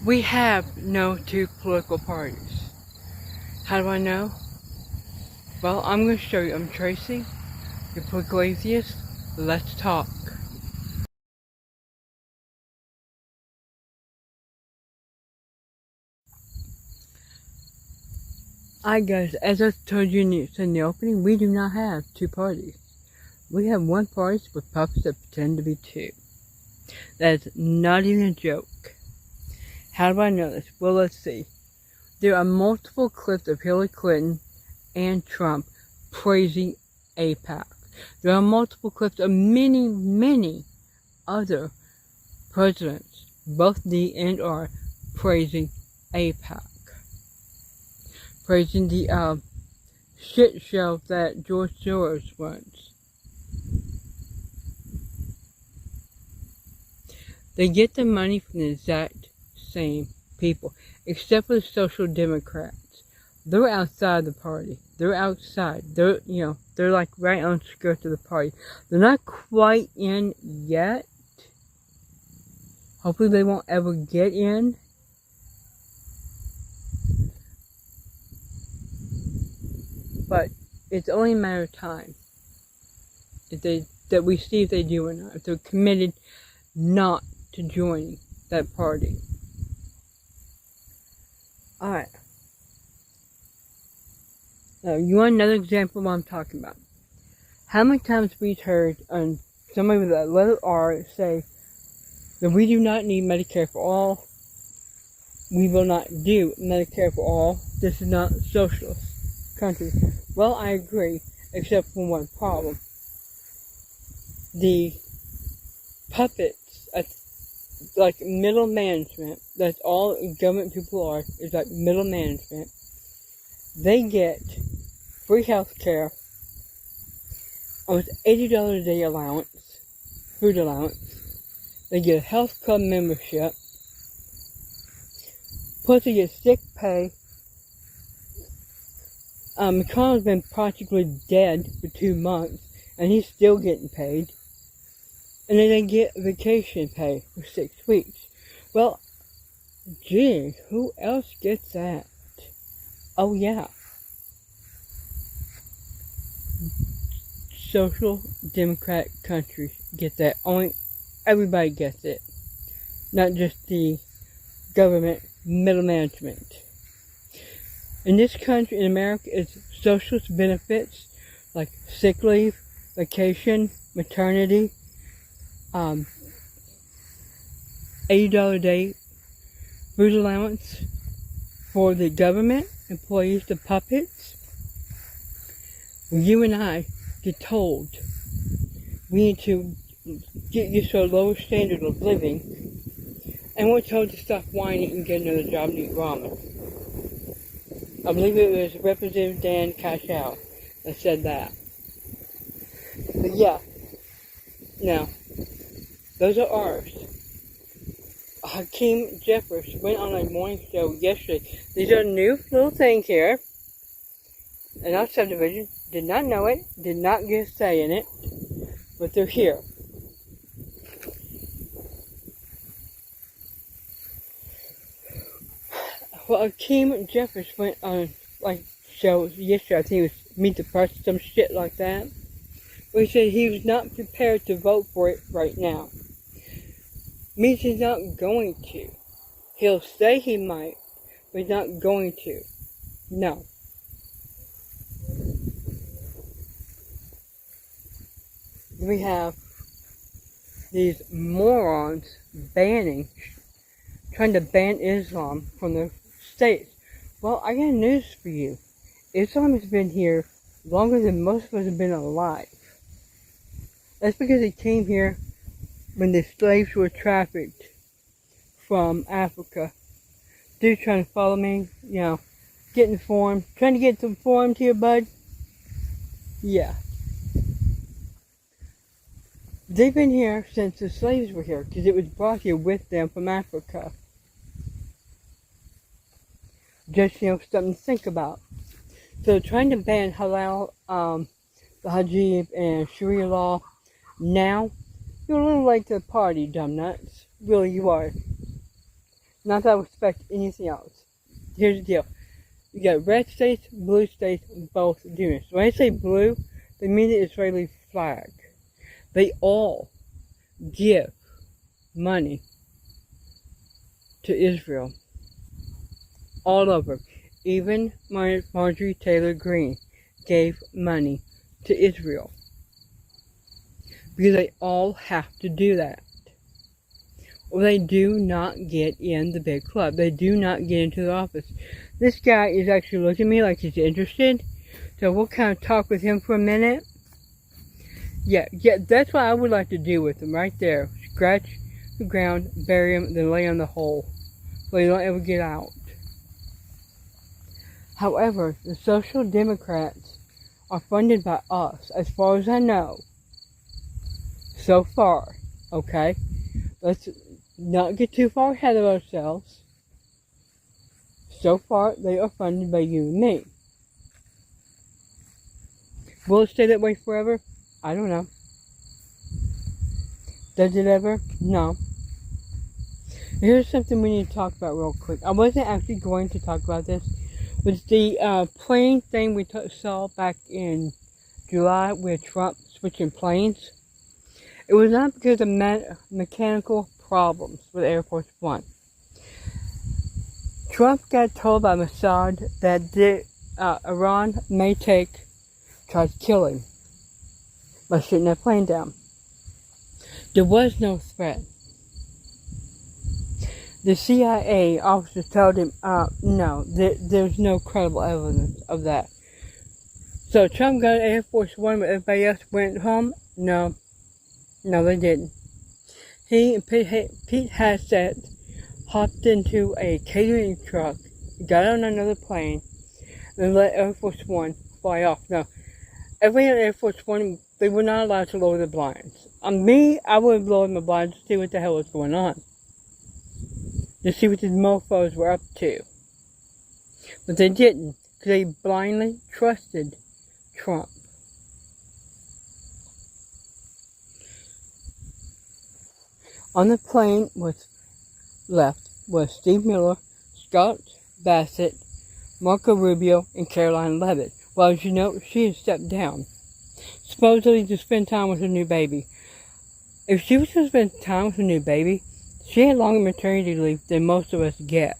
We have no two political parties. How do I know? Well, I'm going to show you. I'm Tracy, your political atheist. Let's talk. Alright guys, as I told you in the opening, we do not have two parties. We have one party with puppets that pretend to be two. That's not even a joke. How do I know this? Well, let's see. There are multiple clips of Hillary Clinton and Trump praising AIPAC. There are multiple clips of many other presidents, both D and R, praising AIPAC. Praising the shit show that George Soros runs. They get the money from the exact same people, except for the Social Democrats. They're outside the party. They're outside. They're like right on the skirt of the party. They're not quite in yet. Hopefully they won't ever get in. But it's only a matter of time that we see if they do or not. If they're committed not to joining that party. Alright. Now, you want another example of what I'm talking about? How many times we've heard somebody with a letter R say that we do not need Medicare for all. We will not do Medicare for all. This is not a socialist country. Well, I agree, except for one problem. The puppets, like middle management, that's all government people are, is like middle management. They get free health care, almost $80 a day allowance, food allowance. They get a health club membership, plus they get sick pay. McConnell's been practically dead for 2 months, and he's still getting paid. And then they get vacation pay for 6 weeks. Well, gee, who else gets that? Oh yeah. Social Democrat countries get that. Everybody gets it. Not just the government middle management. In this country, in America, it's socialist benefits like sick leave, vacation, maternity, $80 a day food allowance for the government employees, the puppets. You and I get told we need to get used to a lower standard of living, and we're told to stop whining and get another job and eat ramen. I believe it was Representative Dan Cashel that said that. But yeah, now, those are ours. Hakeem Jeffers went on a morning show yesterday. These are new little things here. In our subdivision. Did not know it. Did not get a say in it. But they're here. Well, Hakeem Jeffers went on show yesterday. I think it was Meet the Press, some shit like that. Where he said he was not prepared to vote for it right now. Means he's not going to. He'll say he might, but he's not going to. No. We have these morons trying to ban Islam from the states. Well, I got news for you. Islam has been here longer than most of us have been alive. That's because it came here when the slaves were trafficked from Africa. Dude trying to follow me, get informed. Trying to get informed here, bud? Yeah. They've been here since the slaves were here, because it was brought here with them from Africa. Just, something to think about. So trying to ban halal, the hijab and Sharia law now, you're a little late to the party, dumb nuts. Really, you are. Not that I respect anything else. Here's the deal. You got red states, blue states, both doing this. When I say blue, they mean the Israeli flag. They all give money to Israel. All over. Even Marjorie Taylor Greene gave money to Israel. Because they all have to do that. Or they do not get in the big club. They do not get into the office. This guy is actually looking at me like he's interested. So we'll kind of talk with him for a minute. Yeah, that's what I would like to do with him right there. Scratch the ground, bury him, then lay on the hole. So they don't ever get out. However, the Social Democrats are funded by us, as far as I know. So far, okay? Let's not get too far ahead of ourselves. So far, they are funded by you and me. Will it stay that way forever? I don't know. Does it ever? No. Here's something we need to talk about real quick. I wasn't actually going to talk about this. But the plane thing we saw back in July with Trump switching planes. It was not because of mechanical problems with Air Force One. Trump got told by Mossad that Iran may try to kill him by shooting that plane down. There was no threat. The CIA officers told him, no, there's no credible evidence of that. So Trump got Air Force One, but everybody else went home? No, they didn't. He and Pete Hegseth hopped into a catering truck, got on another plane, and let Air Force One fly off. Now, everybody on Air Force One, they were not allowed to lower the blinds. I would have lowered my blinds to see what the hell was going on. To see what these mofos were up to. But they didn't, because they blindly trusted Trump. On the plane was Steve Miller, Scott Bassett, Marco Rubio, and Caroline Leavitt. Well, as you know, she has stepped down. Supposedly to spend time with her new baby. If she was to spend time with her new baby, she had longer maternity leave than most of us get.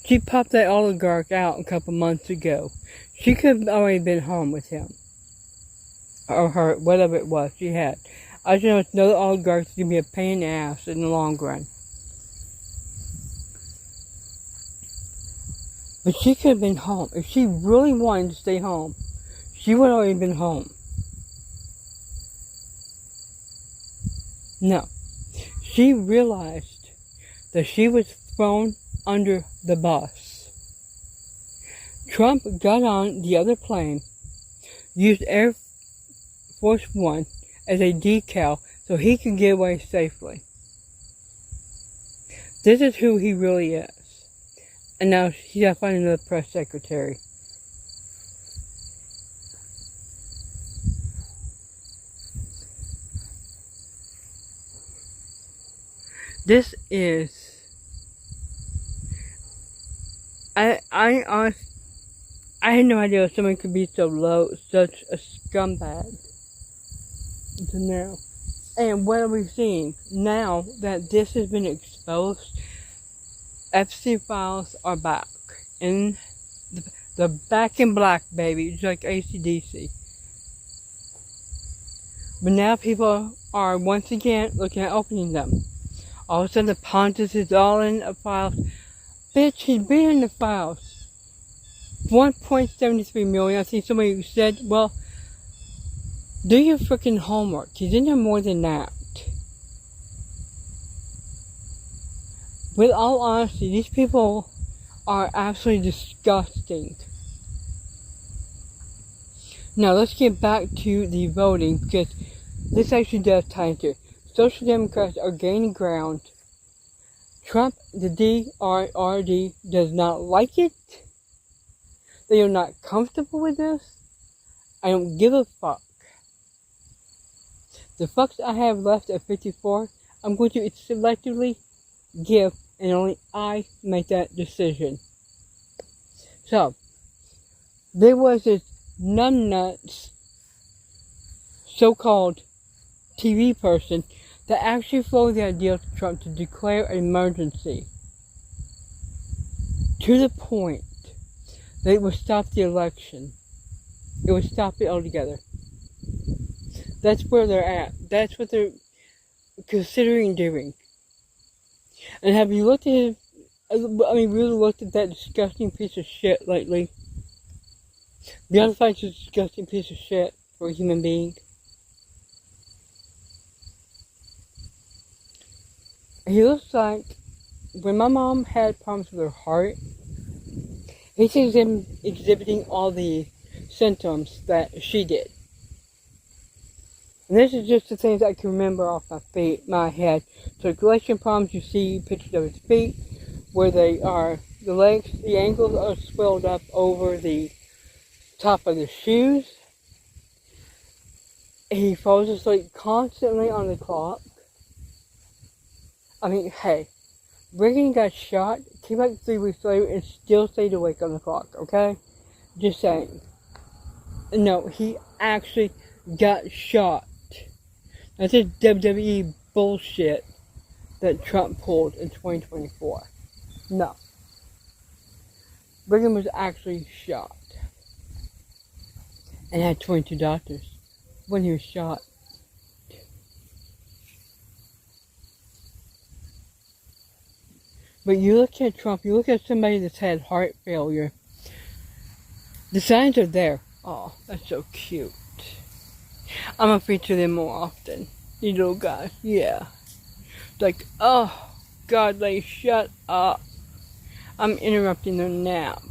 She popped that oligarch out a couple months ago. She could have already been home with him. Or her, whatever it was she had. I just know it's another oligarch that's going to be a pain in the ass in the long run. But she could have been home. If she really wanted to stay home, she would have already been home. No. She realized that she was thrown under the bus. Trump got on the other plane, used Air Force One as a decal so he could get away safely. This is who he really is. And now he's got to find another press secretary. This is... I had no idea someone could be so low, such a scumbag. Until now. And what are we seeing? Now that this has been exposed, FC files are back. And they're back in black, baby. It's like AC/DC. But now people are once again looking at opening them. All of a sudden the Pontus is all in the files. Bitch, he's been in the files. 1.73 million. I see somebody who said, well, do your freaking homework. He's in there more than that. With all honesty, these people are absolutely disgusting. Now, let's get back to the voting, because this actually does tie into it. Social Democrats are gaining ground. Trump, the DRRD, does not like it. They are not comfortable with this. I don't give a fuck. The fucks I have left at 54, I'm going to selectively give, and only I make that decision. So, there was this numbnuts so-called TV person that actually floated the idea to Trump to declare an emergency to the point that it would stop the election. It would stop it altogether. That's where they're at. That's what they're considering doing. And have you looked at really looked at that disgusting piece of shit lately? Beyond fact, it's a disgusting piece of shit for a human being. He looks like, when my mom had problems with her heart, he sees him exhibiting all the symptoms that she did. And this is just the things I can remember off my head. Circulation problems, you see pictures of his feet, where they are, the legs, the ankles are swelled up over the top of the shoes. He falls asleep constantly on the clock. I mean, hey, Reagan got shot, came back 3 weeks later, and still stayed awake on the clock, okay? Just saying. No, he actually got shot. That's just WWE bullshit that Trump pulled in 2024. No. Reagan was actually shot. And had 22 doctors when he was shot. But you look at Trump, you look at somebody that's had heart failure. The signs are there. Oh, that's so cute. I'm gonna feature them more often. These little guys, yeah. It's like, oh, God, they shut up. I'm interrupting their nap.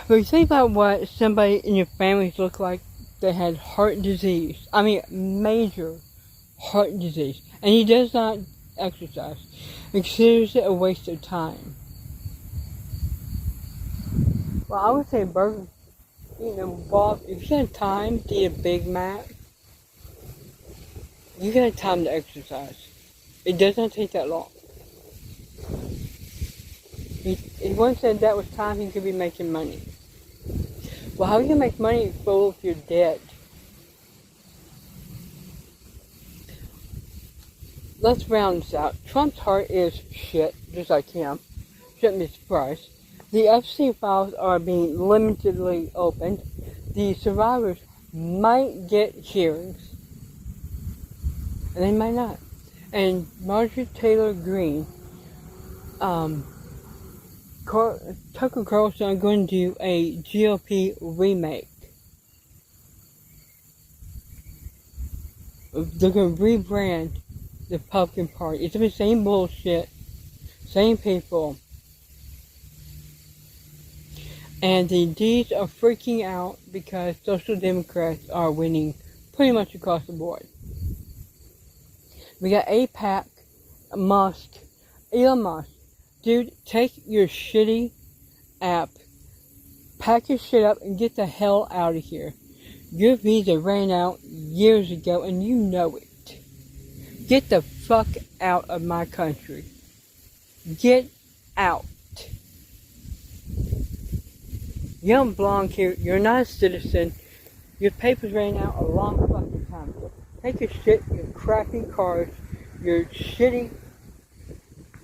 But you think about what somebody in your families look like. They had heart disease. I mean, major heart disease. And he does not exercise. He considers it a waste of time. Well, I would say burger, Bob, if you had time to eat a Big Mac, you got time to exercise. It does not take that long. He once said that was time he could be making money. Well, how do you make money if you're dead? Let's round this out. Trump's heart is shit, just like him. Shouldn't be surprised. The FC files are being limitedly opened. The survivors might get hearings, and they might not. And Marjorie Taylor Greene, Tucker Carlson are going to do a GOP remake. They're going to rebrand the Republican Party. It's the same bullshit, same people. And the D's are freaking out because Social Democrats are winning pretty much across the board. We got AIPAC, Musk, Elon Musk. Dude, take your shitty app, pack your shit up, and get the hell out of here. Your visa ran out years ago, and you know it. Get the fuck out of my country. Get out. You don't belong here. You're not a citizen. Your papers ran out a long fucking time ago. Take your shit, your crappy cars, your shitty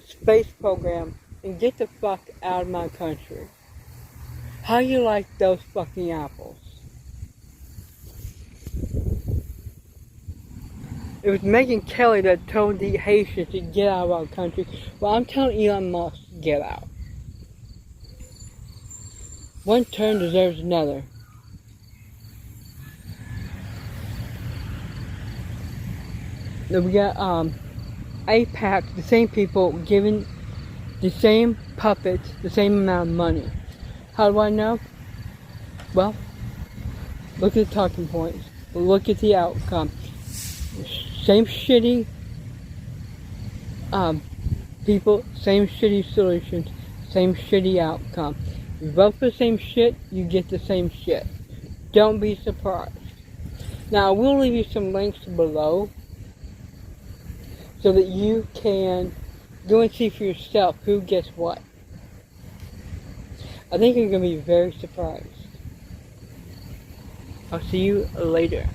space program, and get the fuck out of my country. How you like those fucking apples? It was Megyn Kelly that told the Haitians to get out of our country. Well, I'm telling Elon Musk to get out. One turn deserves another. Then we got AIPAC, the same people giving the same puppets the same amount of money. How do I know? Well, look at the talking points. Look at the outcome. Same shitty people, same shitty solutions, same shitty outcome. You vote for the same shit, you get the same shit. Don't be surprised. Now, I will leave you some links below so that you can go and see for yourself who gets what. I think you're going to be very surprised. I'll see you later.